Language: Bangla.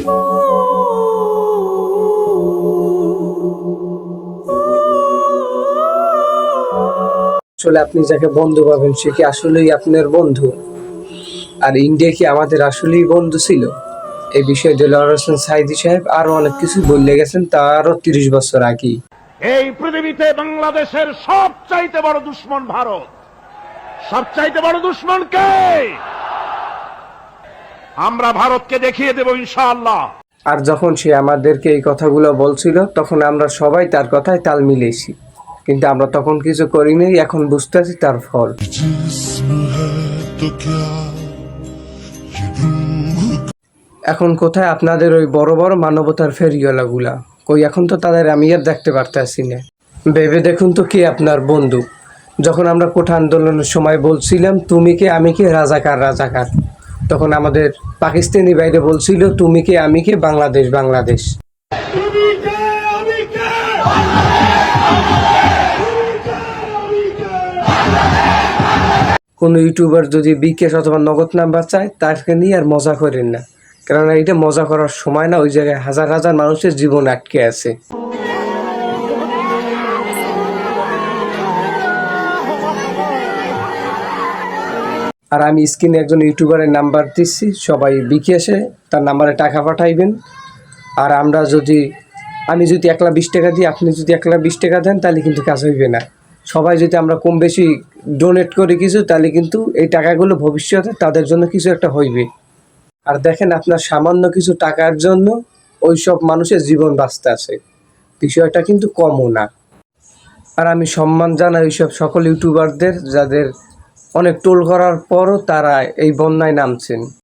আসলে আপনি যাকে বন্ধু ভাবেন সে কি আসলেই আপনার বন্ধু? আর ইন্ডিয়া কি আমাদের আসলেই বন্ধু ছিল? এই বিষয়ে দেলোয়ার হোসেন সাঈদী সাহেব আরো অনেক কিছু বলে গেছেন, তারও ৩০ বছর আগে। এই পৃথিবীতে বাংলাদেশের সবচাইতে বড় দুশ্মন ভারত। সবচাইতে বড় দুশ্মন কে? আমরা ভারতকে দেখিয়ে দেব ইনশাআল্লাহ। আর যখন সে আমাদেরকে এই কথাগুলো বলছিল তখন আমরা সবাই তার কথায় তাল মিলেছি, কিন্তু আমরা তখন কিছু করিনি। এখন বুঝতেছি তার ফল। এখন কোথায় আপনাদের ওই বড় বড় মানবতার ফেরিওয়ালাগুলা? কই এখন তো তাদের আমি আর দেখতে পারতেছি না। ভেবে দেখুন তো কে আপনার বন্ধু? যখন আমরা কোঠা আন্দোলনের সময় বলছিলাম তুমি কে আমি কে রাজাকার রাজাকার, তখন আমাদের পাকিস্তানি বাইরে বলছিল তুমি কে আমি কে বাংলাদেশ বাংলাদেশ। কোনো ইউটিউবার যদি বিকাশ অথবা নগদ নাম্বার চায় তাকে নিয়ে আর মজা করেন না, কেননা এটা মজা করার সময় না, ওই জায়গায় হাজার হাজার মানুষের জীবন আটকে আছে। আর আমি স্ক্রিনে একজন ইউটিউবারের নাম্বার দিচ্ছি, সবাই বিকাশে তার নাম্বারে টাকা পাঠাইবেন। আর আমি যদি 1,20,000 টাকা দিই, আপনি যদি 1,20,000 টাকা দেন, তাহলে কিন্তু কাজ হইবে না। সবাই যদি আমরা কম বেশি ডোনেট করি কিছু, তাহলে কিন্তু এই টাকাগুলো ভবিষ্যতে তাদের জন্য কিছু একটা হইবে। আর দেখেন আপনার সামান্য কিছু টাকার জন্য ওই সব মানুষের জীবন বাঁচতে আছে, বিষয়টা কিন্তু কমও না। আর আমি সম্মান জানাই ওইসব সকল ইউটিউবারদের যাদের অনেক টোল করার পরও তারা এই বন্যায় নামছেন।